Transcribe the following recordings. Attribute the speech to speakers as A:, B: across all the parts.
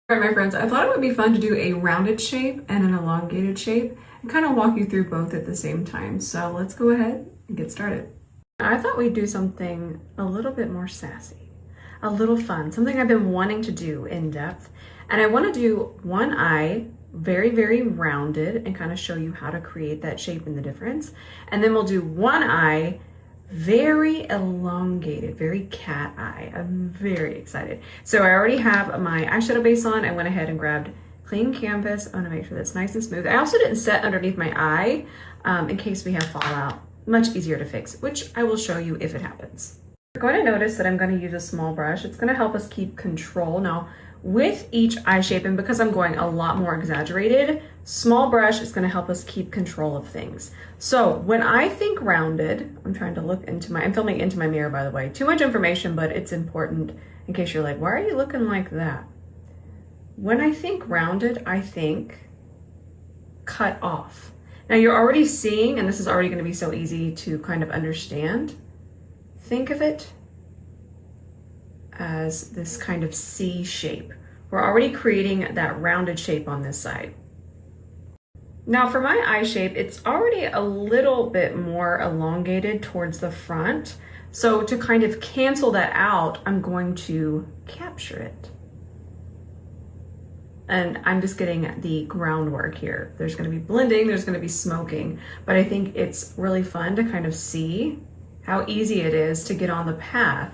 A: All right, my friends, I thought it would be fun to do a rounded shape and an elongated shape and kind of walk you through both at the same time. So let's go ahead and get started. I thought we'd do something a little bit more sassy, a little fun, something I've been wanting to do in depth. And I want to do one eye very, very rounded and kind of show you how to create that shape and the difference. And then we'll do one eye very elongated, very cat eye. I'm very excited. So I already have my eyeshadow base on. I went ahead and grabbed clean canvas. I want to make sure that's nice and smooth. I also didn't set underneath my eye in case we have fallout. Much easier to fix, which I will show you if it happens. You're going to notice that I'm going to use a small brush. It's going to help us keep control. Now, with each eye shape, and because I'm going a lot more exaggerated, small brush is going to help us keep control of things. So when I think rounded, I'm trying to look into I'm filming into my mirror, by the way. Too much information, but it's important in case you're like, why are you looking like that? When I think rounded, I think cut off. Now you're already seeing, and this is already going to be so easy to kind of understand. Think of it as this kind of C shape. We're already creating that rounded shape on this side. Now for my eye shape, it's already a little bit more elongated towards the front. So to kind of cancel that out, I'm going to capture it. And I'm just getting the groundwork here. There's going to be blending, there's going to be smoking, but I think it's really fun to kind of see how easy it is to get on the path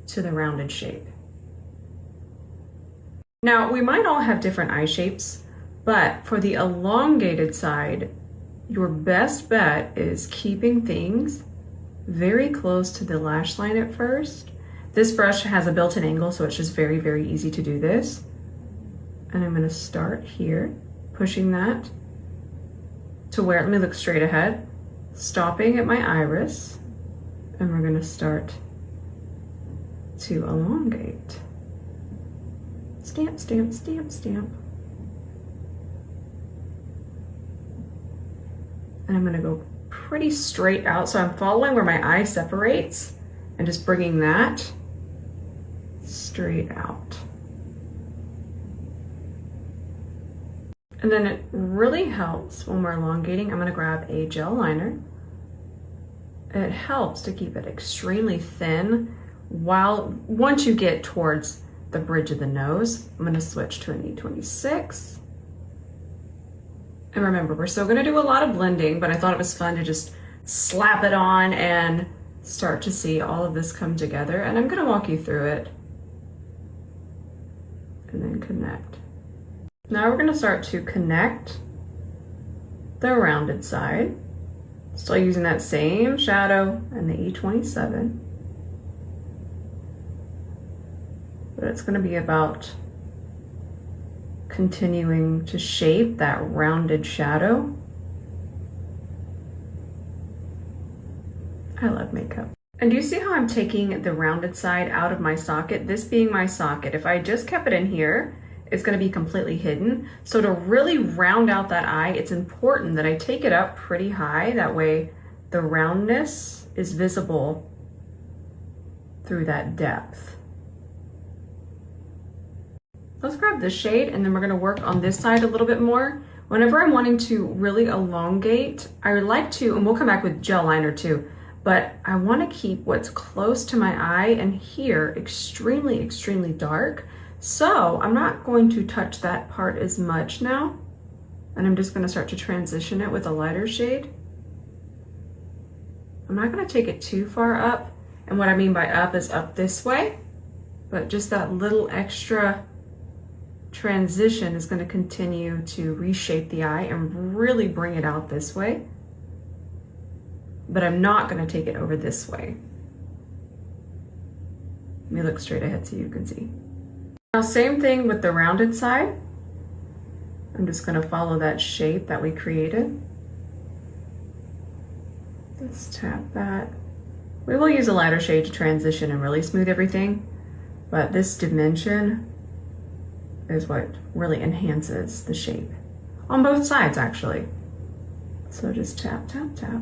A: to the rounded shape. Now, we might all have different eye shapes, but for the elongated side, your best bet is keeping things very close to the lash line at first. This brush has a built-in angle, so it's just very, very easy to do this. And I'm going to start here, pushing that to where, let me look straight ahead, stopping at my iris, and we're going to start to elongate. Stamp, stamp, stamp, stamp. And I'm going to go pretty straight out. So I'm following where my eye separates and just bringing that straight out. And then it really helps when we're elongating. I'm going to grab a gel liner. It helps to keep it extremely thin once you get towards the bridge of the nose. I'm going to switch to an E26. And remember, we're still going to do a lot of blending, but I thought it was fun to just slap it on and start to see all of this come together. And I'm going to walk you through it and then connect. Now we're going to start to connect the rounded side. Still using that same shadow and the E27. But it's going to be about continuing to shape that rounded shadow. I love makeup. And do you see how I'm taking the rounded side out of my socket? This being my socket. If I just kept it in here, it's going to be completely hidden. So to really round out that eye, it's important that I take it up pretty high. That way the roundness is visible through that depth. Let's grab this shade and then we're going to work on this side a little bit more. Whenever I'm wanting to really elongate, I would like to, and we'll come back with gel liner too, but I want to keep what's close to my eye and here extremely, extremely dark. So I'm not going to touch that part as much now. And I'm just going to start to transition it with a lighter shade. I'm not going to take it too far up. And what I mean by up is up this way, but just that little extra transition is going to continue to reshape the eye and really bring it out this way. But I'm not going to take it over this way. Let me look straight ahead so you can see. Now, same thing with the rounded side. I'm just going to follow that shape that we created. Let's tap that. We will use a lighter shade to transition and really smooth everything, but this dimension is what really enhances the shape on both sides, actually. So just tap, tap, tap.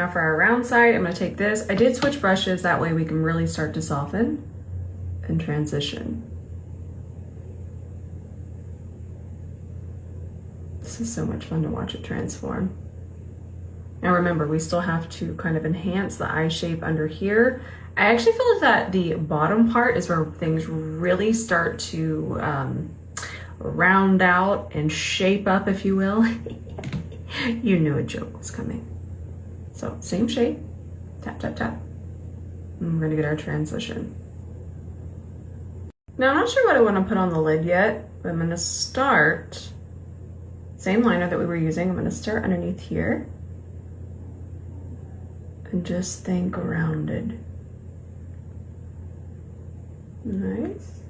A: Now for our round side, I'm gonna take this. I did switch brushes, that way we can really start to soften and transition. This is so much fun to watch it transform. Now remember, we still have to kind of enhance the eye shape under here. I actually feel that the bottom part is where things really start to round out and shape up, if you will. You knew a joke was coming. So same shape, tap, tap, tap. And we're gonna get our transition. Now I'm not sure what I wanna put on the lid yet, but I'm gonna start, same liner that we were using, I'm gonna start underneath here and just think rounded. Nice.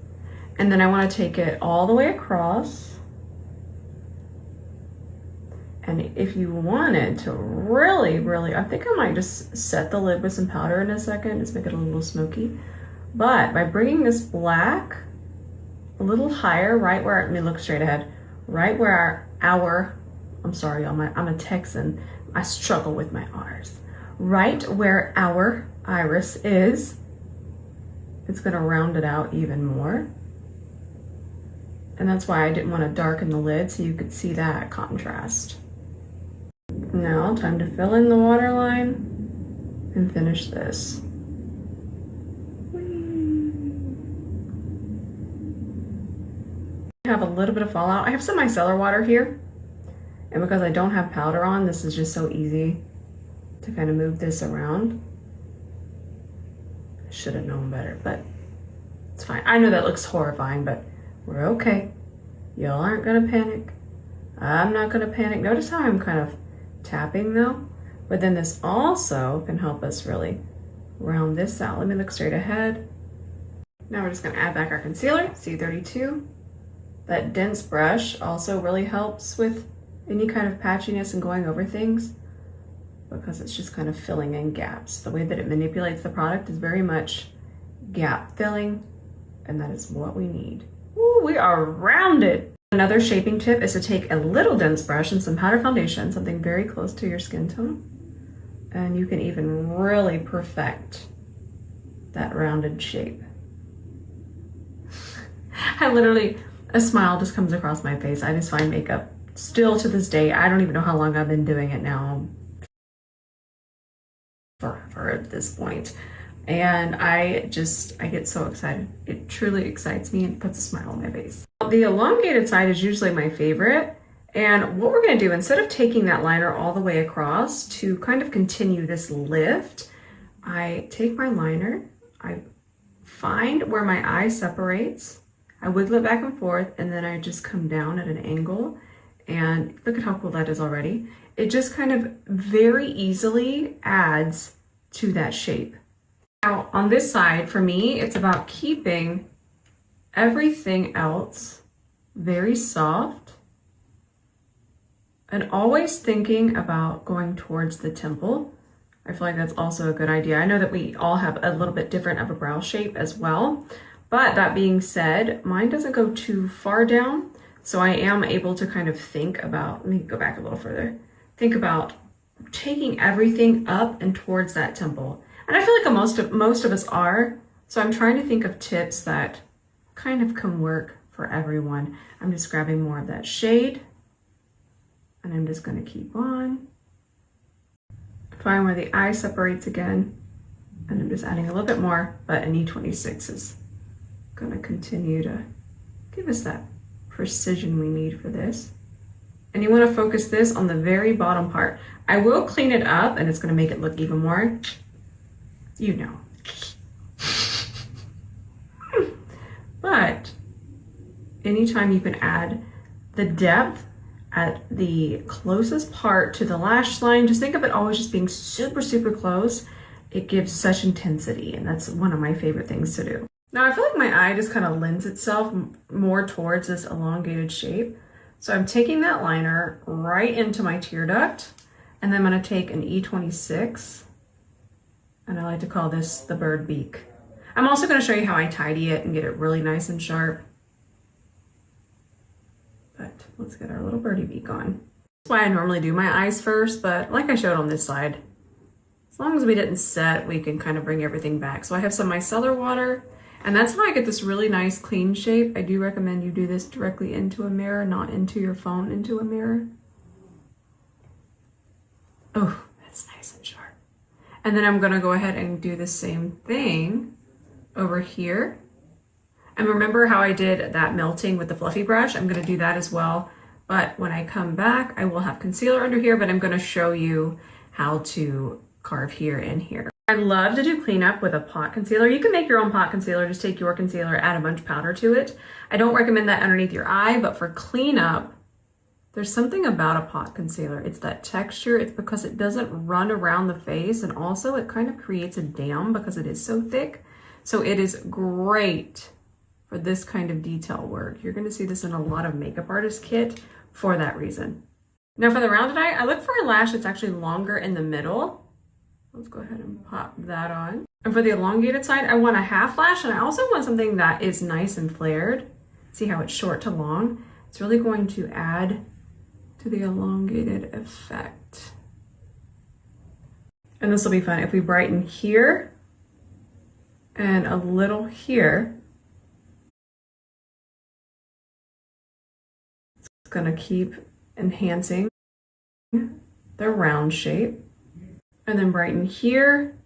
A: And then I wanna take it all the way across. And if you wanted to really, I think I might just set the lid with some powder in a second, just make it a little smoky. But by bringing this black a little higher, right where, let me look straight ahead, right where I'm sorry, I'm a Texan, I struggle with my R's. Right where our iris is, it's gonna round it out even more. And that's why I didn't want to darken the lid so you could see that contrast. Now, time to fill in the waterline and finish this. I have a little bit of fallout. I have some micellar water here, and because I don't have powder on, this is just so easy to kind of move this around. I should have known better, but it's fine. I know that looks horrifying, but we're okay. Y'all aren't gonna panic. I'm not gonna panic. Notice how I'm kind of tapping though, but then this also can help us really round this out. Let me look straight ahead. Now we're just gonna add back our concealer, C32. That dense brush also really helps with any kind of patchiness and going over things because it's just kind of filling in gaps. The way that it manipulates the product is very much gap filling, and that is what we need. Ooh, we are rounded. Another shaping tip is to take a little dense brush and some powder foundation, something very close to your skin tone, and you can even really perfect that rounded shape. I literally, a smile just comes across my face. I just find makeup, still to this day, I don't even know how long I've been doing it now, forever at this point. And I get so excited. It truly excites me and puts a smile on my face. The elongated side is usually my favorite. And what we're gonna do, instead of taking that liner all the way across to kind of continue this lift, I take my liner, I find where my eye separates, I wiggle it back and forth, and then I just come down at an angle. And look at how cool that is already. It just kind of very easily adds to that shape. Now on this side, for me, it's about keeping everything else very soft and always thinking about going towards the temple. I feel like that's also a good idea. I know that we all have a little bit different of a brow shape as well, but that being said, mine doesn't go too far down, so I am able to kind of think about, let me go back a little further, think about taking everything up and towards that temple. And I feel like most of us are, so I'm trying to think of tips that kind of can work for everyone. I'm just grabbing more of that shade, and I'm just going to keep on. Find where the eye separates again, and I'm just adding a little bit more, but an E26 is going to continue to give us that precision we need for this. And you want to focus this on the very bottom part. I will clean it up, and it's going to make it look even more, you know. But anytime you can add the depth at the closest part to the lash line, just think of it always just being super, super close. It gives such intensity, and that's one of my favorite things to do. Now I feel like my eye just kind of lends itself more towards this elongated shape. So I'm taking that liner right into my tear duct, and then I'm gonna take an E26, and I like to call this the bird beak. I'm also gonna show you how I tidy it and get it really nice and sharp. But let's get our little birdie beak on. That's why I normally do my eyes first, but like I showed on this side, As long as we didn't set, we can kind of bring everything back. So I have some micellar water, and that's how I get this really nice clean shape. I do recommend you do this directly into a mirror, not into your phone, into a mirror. Oh, that's nice and sharp. And then I'm gonna go ahead and do the same thing over here. And remember how I did that melting with the fluffy brush? I'm gonna do that as well. But when I come back, I will have concealer under here, but I'm gonna show you how to carve here and here. I love to do cleanup with a pot concealer. You can make your own pot concealer, just take your concealer, add a bunch of powder to it. I don't recommend that underneath your eye, but for cleanup, there's something about a pot concealer. It's that texture. It's because it doesn't run around the face, and also it kind of creates a dam because it is so thick. So it is great for this kind of detail work. You're gonna see this in a lot of makeup artist kit for that reason. Now for the rounded eye, I look for a lash that's actually longer in the middle. Let's go ahead and pop that on. And for the elongated side, I want a half lash, and I also want something that is nice and flared. See how it's short to long? It's really going to add to the elongated effect. And this will be fun. If we brighten here and a little here, it's gonna keep enhancing the round shape. And then brighten here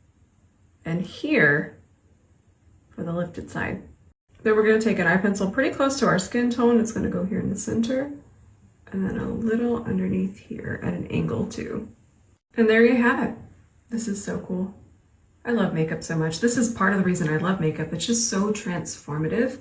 A: and here for the lifted side. Then we're gonna take an eye pencil pretty close to our skin tone. It's gonna go here in the center, and then a little underneath here at an angle too. And there you have it. This is so cool. I love makeup so much. This is part of the reason I love makeup. It's just so transformative.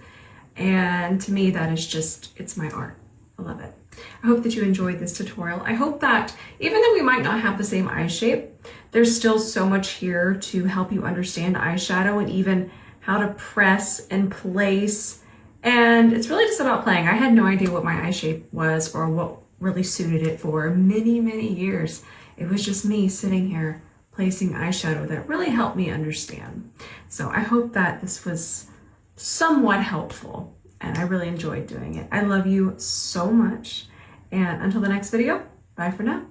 A: And to me, that is just, it's my art. I love it. I hope that you enjoyed this tutorial. I hope that even though we might not have the same eye shape, there's still so much here to help you understand eyeshadow and even how to press and place. And it's really just about playing. I had no idea what my eye shape was or what really suited it for many, many years. It was just me sitting here placing eyeshadow that really helped me understand. So I hope that this was somewhat helpful, and I really enjoyed doing it. I love you so much. And until the next video, bye for now.